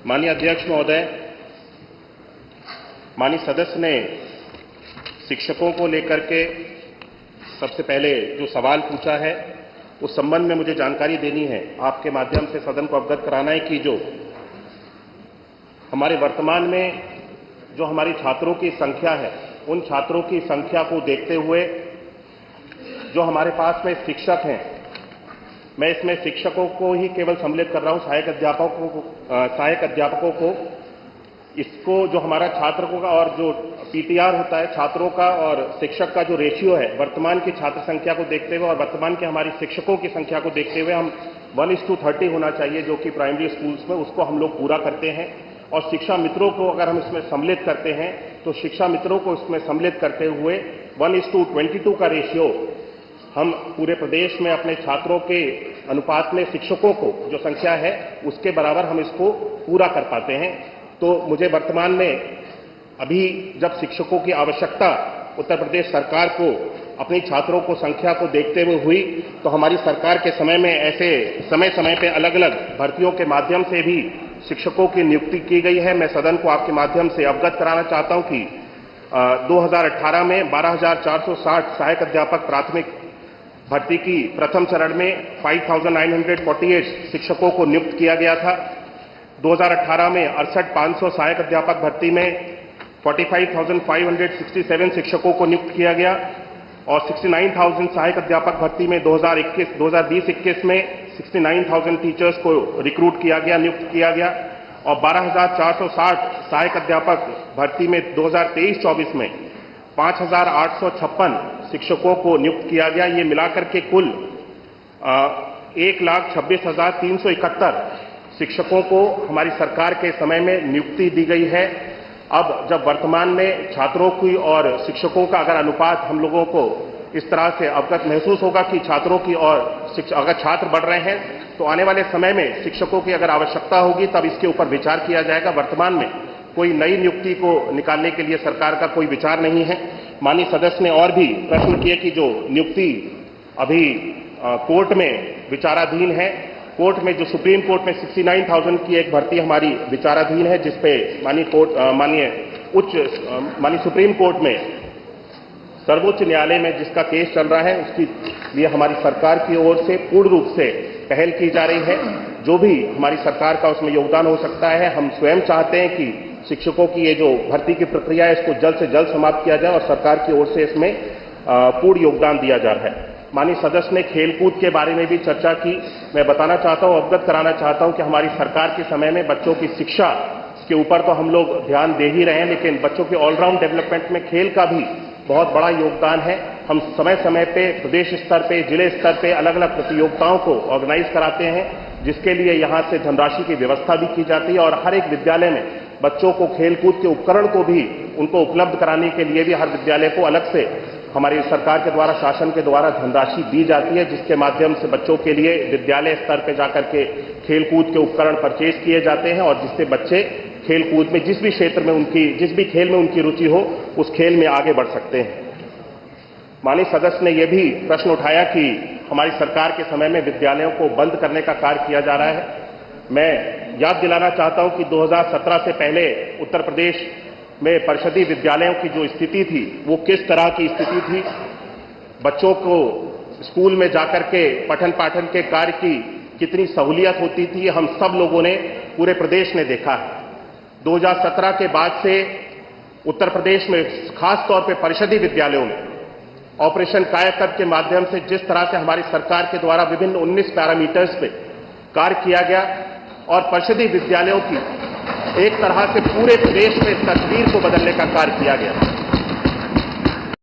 माननीय अध्यक्ष महोदय, माननीय सदस्य ने शिक्षकों को लेकर के सबसे पहले जो सवाल पूछा है उस संबंध में मुझे जानकारी देनी है। आपके माध्यम से सदन को अवगत कराना है कि जो हमारे वर्तमान में जो हमारी छात्रों की संख्या है, उन छात्रों की संख्या को देखते हुए जो हमारे पास में शिक्षक हैं, मैं इसमें शिक्षकों को ही केवल सम्मिलित कर रहा हूं, सहायक अध्यापकों को इसको जो हमारा छात्रों का और जो पीटीआर होता है छात्रों का और शिक्षक का जो रेशियो है, वर्तमान की छात्र संख्या को देखते हुए और वर्तमान के हमारी शिक्षकों की संख्या को देखते हुए हम 1:30 होना चाहिए, जो कि प्राइमरी स्कूल्स में उसको हम लोग पूरा करते हैं। और शिक्षा मित्रों को अगर हम इसमें सम्मिलित करते हैं तो शिक्षा मित्रों को इसमें सम्मिलित करते हुए 1:22 का रेशियो हम पूरे प्रदेश में अपने छात्रों के अनुपात में शिक्षकों को जो संख्या है उसके बराबर हम इसको पूरा कर पाते हैं। तो मुझे वर्तमान में अभी जब शिक्षकों की आवश्यकता उत्तर प्रदेश सरकार को अपनी छात्रों को संख्या को देखते हुए हुई, तो हमारी सरकार के समय में ऐसे समय समय पे अलग अलग भर्तियों के माध्यम से भी शिक्षकों की नियुक्ति की गई है। मैं सदन को आपके माध्यम से अवगत कराना चाहता हूं कि 2018 में 12,460 सहायक अध्यापक प्राथमिक भर्ती की प्रथम चरण में 5,948 शिक्षकों को नियुक्त किया गया था। 2018 में 68,500 सहायक अध्यापक भर्ती में 45,567 शिक्षकों को नियुक्त किया गया और 69,000 सहायक अध्यापक भर्ती में 2020-21 में 69,000 टीचर्स को रिक्रूट किया गया, नियुक्त किया गया और 12,460 सहायक अध्यापक भर्ती में 2023-24 में 5,856 शिक्षकों को नियुक्त किया गया। ये मिलाकर के कुल 1,26,371 शिक्षकों को हमारी सरकार के समय में नियुक्ति दी गई है। अब जब वर्तमान में छात्रों की और शिक्षकों का अगर अनुपात हम लोगों को इस तरह से अवगत महसूस होगा कि छात्रों की और अगर छात्र बढ़ रहे हैं तो आने वाले समय में शिक्षकों की अगर आवश्यकता होगी तब इसके ऊपर विचार किया जाएगा। वर्तमान में कोई नई नियुक्ति को निकालने के लिए सरकार का कोई विचार नहीं है। माननीय सदस्य ने और भी प्रश्न किए कि जो नियुक्ति अभी कोर्ट में विचाराधीन है, कोर्ट में जो सुप्रीम कोर्ट में 69,000 की एक भर्ती हमारी विचाराधीन है, जिसपे माननीय सुप्रीम कोर्ट में सर्वोच्च न्यायालय में जिसका केस चल रहा है, उसकी लिए हमारी सरकार की ओर से पूर्ण रूप से पहल की जा रही है। जो भी हमारी सरकार का उसमें योगदान हो सकता है, हम स्वयं चाहते हैं कि शिक्षकों की ये जो भर्ती की प्रक्रिया है इसको जल्द से जल्द समाप्त किया जाए और सरकार की ओर से इसमें पूर्ण योगदान दिया जा रहा है। माननीय सदस्य ने खेलकूद के बारे में भी चर्चा की। मैं बताना चाहता हूं, अवगत कराना चाहता हूं कि हमारी सरकार के समय में बच्चों की शिक्षा के ऊपर तो हम लोग ध्यान दे ही रहे हैं, लेकिन बच्चों के ऑलराउंड डेवलपमेंट में खेल का भी बहुत बड़ा योगदान है। हम समय समय पे प्रदेश स्तर पे, जिले स्तर पे अलग अलग प्रतियोगिताओं को ऑर्गेनाइज कराते हैं, जिसके लिए यहां से धनराशि की व्यवस्था भी की जाती है और हर एक विद्यालय में बच्चों को खेलकूद के उपकरण को भी उनको उपलब्ध कराने के लिए भी हर विद्यालय को अलग से हमारी सरकार के द्वारा, शासन के द्वारा धनराशि दी जाती है, जिसके माध्यम से बच्चों के लिए विद्यालय स्तर पर जाकर के खेलकूद के उपकरण परचेज किए जाते हैं और जिससे बच्चे खेलकूद में जिस भी क्षेत्र में जिस भी खेल में उनकी रुचि हो उस खेल में आगे बढ़ सकते हैं। माननीय सदस्य ने यह भी प्रश्न उठाया कि हमारी सरकार के समय में विद्यालयों को बंद करने का कार्य किया जा रहा है। मैं याद दिलाना चाहता हूं कि 2017 से पहले उत्तर प्रदेश में परिषदीय विद्यालयों की जो स्थिति थी वो किस तरह की स्थिति थी। बच्चों को स्कूल में जाकर के पठन पाठन के कार्य की कितनी सहूलियत होती थी, हम सब लोगों ने, पूरे प्रदेश ने देखा है। 2017 के बाद से उत्तर प्रदेश में खास तौर पे परिषदीय विद्यालयों में ऑपरेशन कायाकल्प के माध्यम से जिस तरह से हमारी सरकार के द्वारा विभिन्न 19 पैरामीटर्स पे कार्य किया गया और परिषदीय विद्यालयों की एक तरह से पूरे प्रदेश में तस्वीर को बदलने का कार्य किया गया।